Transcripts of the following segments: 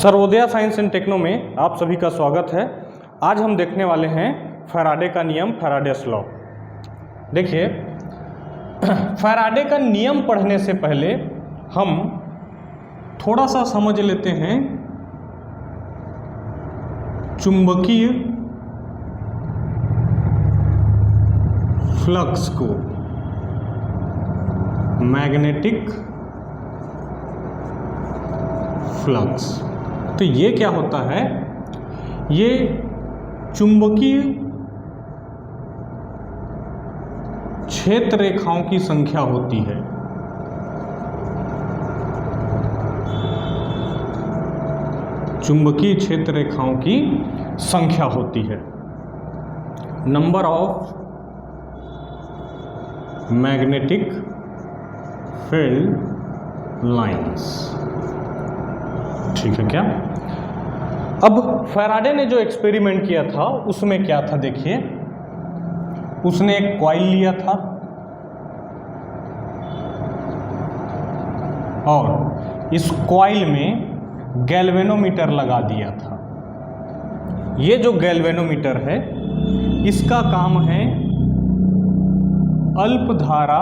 Sarvodaya science and techno में आप सभी का स्वागत है। आज हम देखने वाले हैं फैराडे का नियम, फैराडेस लॉ। देखिए, फैराडे का नियम पढ़ने से पहले हम थोड़ा सा समझ लेते हैं चुंबकीय फ्लक्स को, मैग्नेटिक फ्लक्स। तो ये क्या होता है? ये चुंबकीय क्षेत्र रेखाओं की संख्या होती है। चुंबकीय क्षेत्र रेखाओं की संख्या होती है। Number of magnetic field lines. ठीक है क्या? अब फैराडे ने जो एक्सपेरिमेंट किया था उसमें क्या था? देखिए, उसने एक कॉइल लिया था और इस कॉइल में गैल्वेनोमीटर लगा दिया था। ये जो गैल्वेनोमीटर है इसका काम है अल्पधारा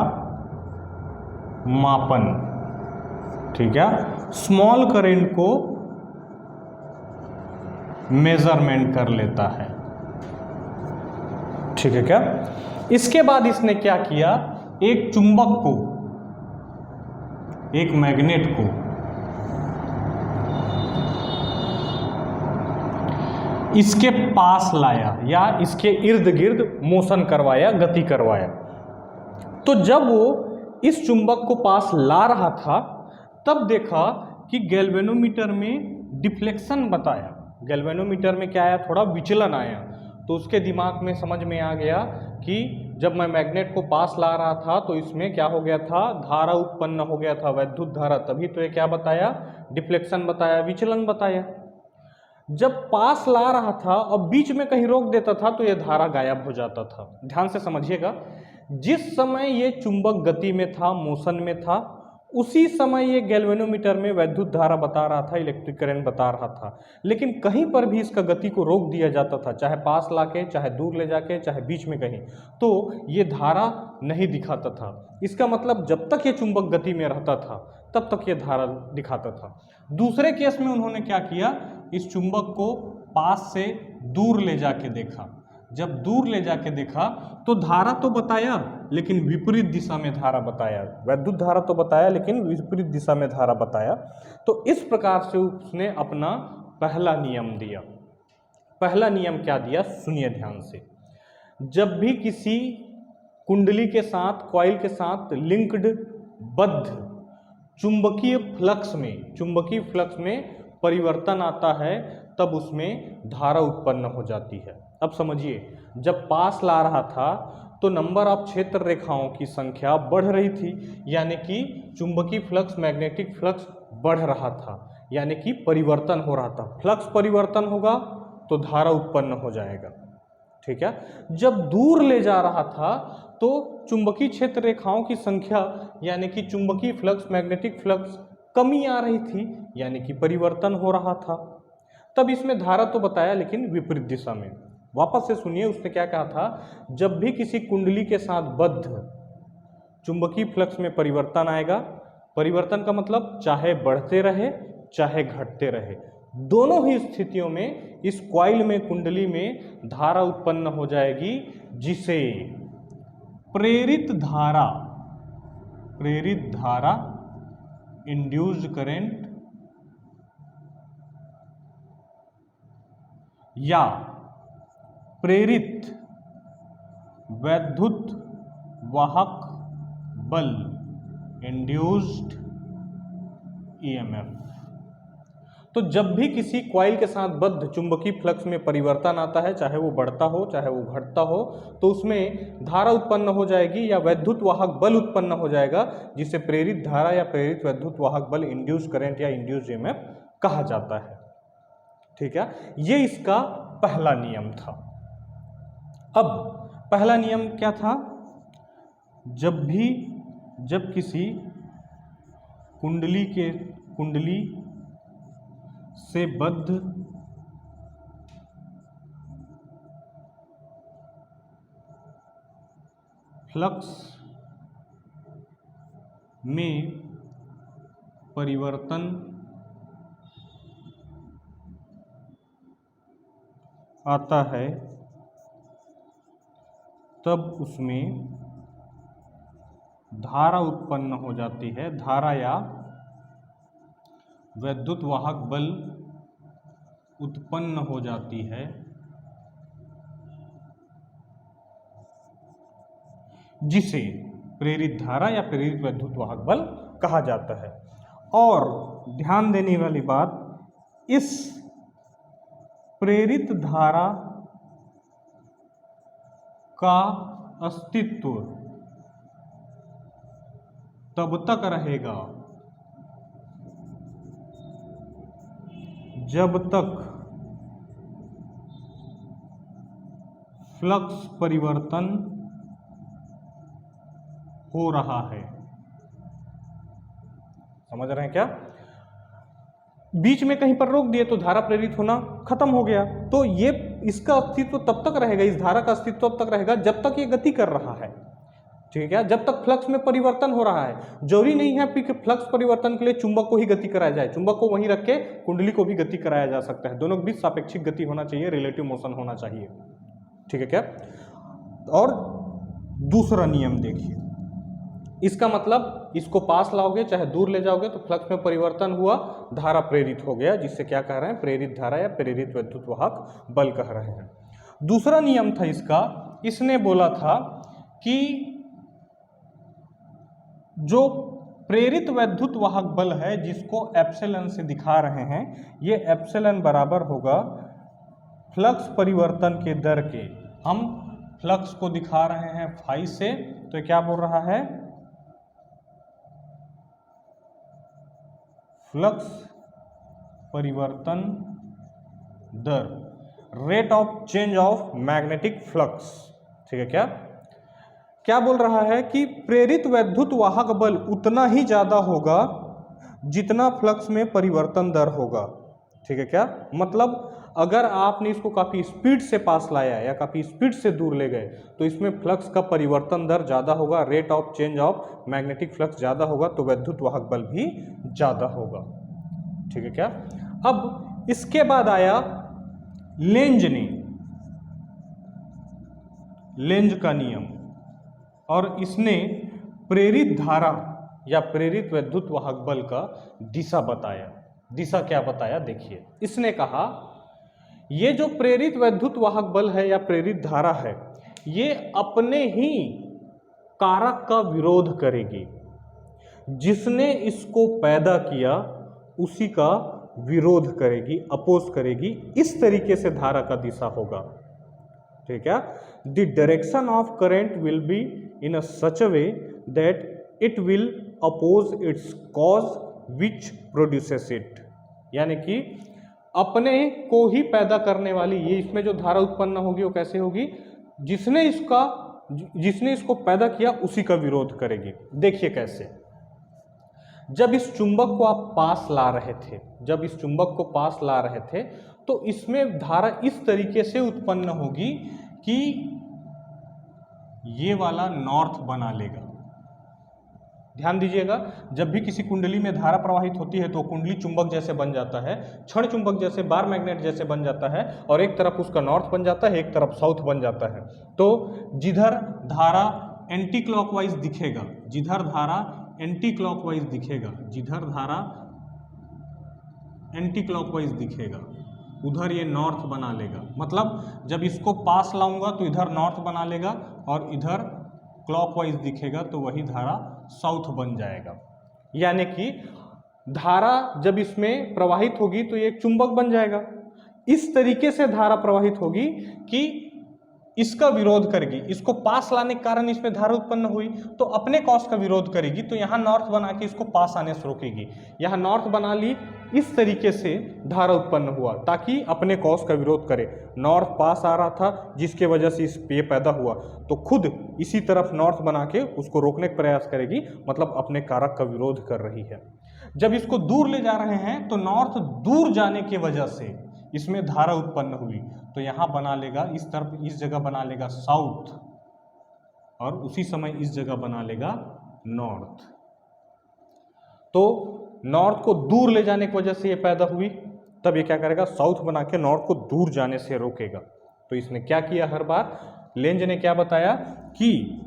मापन। ठीक है, स्मॉल करंट को मेजरमेंट कर लेता है। ठीक है क्या? इसके बाद इसने क्या किया? एक चुंबक को, एक मैग्नेट को इसके पास लाया या इसके इर्द गिर्द मोशन करवाया, गति करवाया। तो जब वो इस चुंबक को पास ला रहा था तब देखा कि गैल्वेनोमीटर में डिफ्लेक्शन बताया। गैल्वेनोमीटर में क्या आया? थोड़ा विचलन आया। तो उसके दिमाग में समझ में आ गया कि जब मैं मैग्नेट को पास ला रहा था तो इसमें क्या हो गया था? धारा उत्पन्न हो गया था, वैद्युत धारा। तभी तो ये क्या बताया? डिफ्लेक्शन बताया, विचलन बताया। जब पास ला रहा था और बीच में कहीं रोक देता था तो यह धारा गायब हो जाता था। ध्यान से समझिएगा, जिस समय ये चुंबक गति में था, मोशन में था, उसी समय ये गैल्वेनोमीटर में वैद्युत धारा बता रहा था, इलेक्ट्रिक करंट बता रहा था। लेकिन कहीं पर भी इसका गति को रोक दिया जाता था, चाहे पास लाके, चाहे दूर ले जाके, चाहे बीच में कहीं, तो ये धारा नहीं दिखाता था। इसका मतलब जब तक ये चुंबक गति में रहता था तब तक ये धारा दिखाता था। दूसरे केस में उन्होंने क्या किया? इस चुंबक को पास से दूर ले जाके देखा। जब दूर ले जाके देखा तो धारा तो बताया लेकिन विपरीत दिशा में धारा बताया। वैद्युत धारा तो बताया लेकिन विपरीत दिशा में धारा बताया। तो इस प्रकार से उसने अपना पहला नियम दिया। पहला नियम क्या दिया? सुनिए ध्यान से। जब भी किसी कुंडली के साथ, कॉइल के साथ लिंक्ड, बद्ध चुंबकीय फ्लक्स में परिवर्तन आता है तब उसमें धारा उत्पन्न हो जाती है। अब समझिए, जब पास ला रहा था तो नंबर ऑफ क्षेत्र रेखाओं की संख्या बढ़ रही थी, यानी कि चुंबकीय फ्लक्स, मैग्नेटिक फ्लक्स बढ़ रहा था, यानी कि परिवर्तन हो रहा था। फ्लक्स परिवर्तन होगा तो धारा उत्पन्न हो जाएगा। ठीक है। जब दूर ले जा रहा था तो चुंबकीय क्षेत्र रेखाओं की संख्या, यानी कि चुंबकीय फ्लक्स, मैग्नेटिक फ्लक्स कमी आ रही थी, यानी कि परिवर्तन हो रहा था। तब इसमें धारा तो बताया लेकिन विपरीत दिशा में। वापस से सुनिए, उसने क्या कहा था? जब भी किसी कुंडली के साथ बद्ध चुंबकीय फ्लक्स में परिवर्तन आएगा, परिवर्तन का मतलब चाहे बढ़ते रहे चाहे घटते रहे, दोनों ही स्थितियों में इस कॉइल में, कुंडली में धारा उत्पन्न हो जाएगी, जिसे प्रेरित धारा इंड्यूस्ड करंट या प्रेरित वैद्युत वाहक बल इंड्यूस्ड ईएमएफ। तो जब भी किसी कॉइल के साथ बद्ध चुंबकीय फ्लक्स में परिवर्तन आता है, चाहे वो बढ़ता हो चाहे वो घटता हो, तो उसमें धारा उत्पन्न हो जाएगी या वैद्युत वाहक बल उत्पन्न हो जाएगा, जिसे प्रेरित धारा या प्रेरित वैद्युत वाहक बल, इंड्यूस्ड करंट या इंड्यूस्ड ईएमएफ कहा जाता है। ठीक है, ये इसका पहला नियम था। अब पहला नियम क्या था? जब किसी कुंडली से बद्ध फ्लक्स में परिवर्तन आता है तब उसमें धारा उत्पन्न हो जाती है, धारा या वैद्युत वाहक बल उत्पन्न हो जाती है, जिसे प्रेरित धारा या प्रेरित वैद्युत वाहक बल कहा जाता है। और ध्यान देने वाली बात, इस प्रेरित धारा का अस्तित्व तब तक रहेगा जब तक फ्लक्स परिवर्तन हो रहा है। समझ रहे हैं क्या? बीच में कहीं पर रोक दिए तो धारा प्रेरित होना खत्म हो गया। तो ये इसका अस्तित्व तब तक रहेगा, इस धारा का अस्तित्व तब तक रहेगा जब तक ये गति कर रहा है। ठीक है, जब तक फ्लक्स में परिवर्तन हो रहा है। जरूरी नहीं है कि फ्लक्स परिवर्तन के लिए चुंबक को ही गति कराया जाए, चुंबक को वहीं रख के कुंडली को भी गति कराया जा सकता है। दोनों के बीच सापेक्षिक गति होना चाहिए, रिलेटिव मोशन होना चाहिए। ठीक है क्या? और दूसरा नियम देखिए, इसका मतलब इसको पास लाओगे चाहे दूर ले जाओगे तो फ्लक्स में परिवर्तन हुआ, धारा प्रेरित हो गया, जिससे क्या कह रहे हैं? प्रेरित धारा या प्रेरित वैद्युत वाहक बल कह रहे हैं। दूसरा नियम था इसका, इसने बोला था कि जो प्रेरित वैद्युत वाहक बल है जिसको एप्सिलॉन से दिखा रहे हैं, ये एप्सिलॉन बराबर होगा फ्लक्स परिवर्तन के दर के। हम फ्लक्स को दिखा रहे हैं फाई से, तो क्या बोल रहा है? फ्लक्स परिवर्तन दर, rate of change of magnetic flux. ठीक है क्या? क्या बोल रहा है कि प्रेरित वैद्युत वाहक बल उतना ही ज्यादा होगा जितना फ्लक्स में परिवर्तन दर होगा। ठीक है क्या? मतलब अगर आपने इसको काफी स्पीड से पास लाया या काफी स्पीड से दूर ले गए तो इसमें फ्लक्स का परिवर्तन दर ज्यादा होगा, rate of change of magnetic flux ज्यादा होगा, तो वैद्युत वाहक बल भी ज्यादा होगा। ठीक है क्या? अब इसके बाद आया लेंज का नियम, और इसने प्रेरित धारा या प्रेरित वैद्युत वाहक बल का दिशा बताया। दिशा क्या बताया देखिए, इसने कहा ये जो प्रेरित वैद्युत वाहक बल है या प्रेरित धारा है, ये अपने ही कारक का विरोध करेगी। जिसने इसको पैदा किया उसी का विरोध करेगी, अपोज करेगी। इस तरीके से धारा का दिशा होगा। ठीक है? The direction of current will be in a such a way that it will oppose its cause which produces it. यानी कि अपने को ही पैदा करने वाली ये इसमें जो धारा उत्पन्न होगी वो कैसे होगी? जिसने इसको पैदा किया उसी का विरोध करेगी। देखिए कैसे, जब इस चुंबक को आप पास ला रहे थे, तो इसमें धारा इस तरीके से उत्पन्न होगी कि ये वाला नॉर्थ बना लेगा। ध्यान दीजिएगा, जब भी किसी कुंडली में धारा प्रवाहित होती है तो कुंडली चुंबक जैसे बन जाता है, क्षण चुंबक जैसे, बार मैग्नेट जैसे बन जाता है, और एक तरफ उसका नॉर्थ बन जाता है, एक तरफ साउथ बन जाता है। तो जिधर धारा एंटी क्लॉकवाइज दिखेगा, उधर ये नॉर्थ बना लेगा। मतलब जब इसको पास लाऊंगा तो इधर नॉर्थ बना लेगा, और इधर क्लॉकवाइज दिखेगा तो वही धारा साउथ बन जाएगा। यानी कि धारा जब इसमें प्रवाहित होगी तो ये एक चुंबक बन जाएगा। इस तरीके से धारा प्रवाहित होगी कि इसका विरोध करेगी। इसको पास लाने के कारण इसमें धारा उत्पन्न हुई तो अपने कॉस का विरोध करेगी, तो यहाँ नॉर्थ बना के इसको पास आने से रोकेगी। यहाँ नॉर्थ बना ली, इस तरीके से धारा उत्पन्न हुआ ताकि अपने कॉस का विरोध करे। नॉर्थ पास आ रहा था जिसके वजह से इस पे पैदा हुआ, तो खुद इसी तरफ नॉर्थ बना के उसको रोकने का प्रयास करेगी, मतलब अपने कारक का विरोध कर रही है। जब इसको दूर ले जा रहे हैं तो नॉर्थ दूर जाने की वजह से इसमें धारा उत्पन्न हुई, तो यहाँ बना लेगा इस तरफ, इस जगह बना लेगा साउथ, और उसी समय इस जगह बना लेगा नॉर्थ। तो नॉर्थ को दूर ले जाने की वजह से ये पैदा हुई, तब ये क्या करेगा, साउथ बना के नॉर्थ को दूर जाने से रोकेगा। तो इसने क्या किया, हर बार लेंज ने क्या बताया कि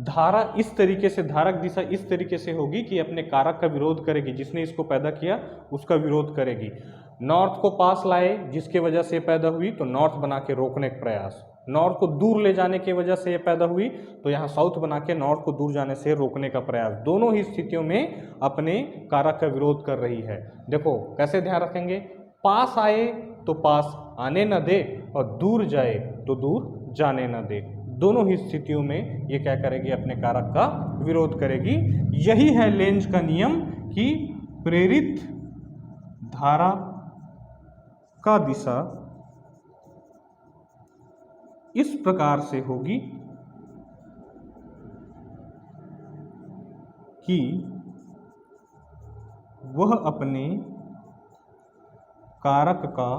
धारा इस तरीके से, धारक दिशा इस तरीके से होगी कि अपने कारक का विरोध करेगी, जिसने इसको पैदा किया उसका विरोध करेगी। नॉर्थ को पास लाए जिसके वजह से पैदा हुई, तो नॉर्थ बना के रोकने का प्रयास। नॉर्थ को दूर ले जाने की वजह से ये पैदा हुई, तो यहाँ साउथ बना के नॉर्थ को दूर जाने से रोकने का प्रयास। दोनों ही स्थितियों में अपने कारक का विरोध कर रही है। देखो कैसे ध्यान रखेंगे, पास आए तो पास आने न दे, और दूर जाए तो दूर जाने न दे। दोनों ही स्थितियों में ये क्या करेगी, अपने कारक का विरोध करेगी। यही है लेंज का नियम कि प्रेरित धारा का दिशा इस प्रकार से होगी कि वह अपने कारक का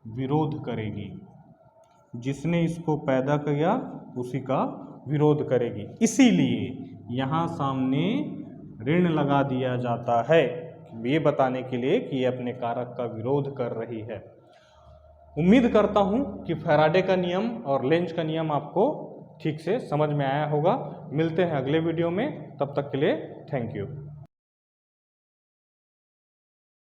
विरोध करेगी, जिसने इसको पैदा किया उसी का विरोध करेगी। इसीलिए यहाँ सामने ऋण लगा दिया जाता है, ये बताने के लिए कि ये अपने कारक का विरोध कर रही है। उम्मीद करता हूँ कि फैराडे का नियम और लेंज का नियम आपको ठीक से समझ में आया होगा। मिलते हैं अगले वीडियो में, तब तक के लिए थैंक यू।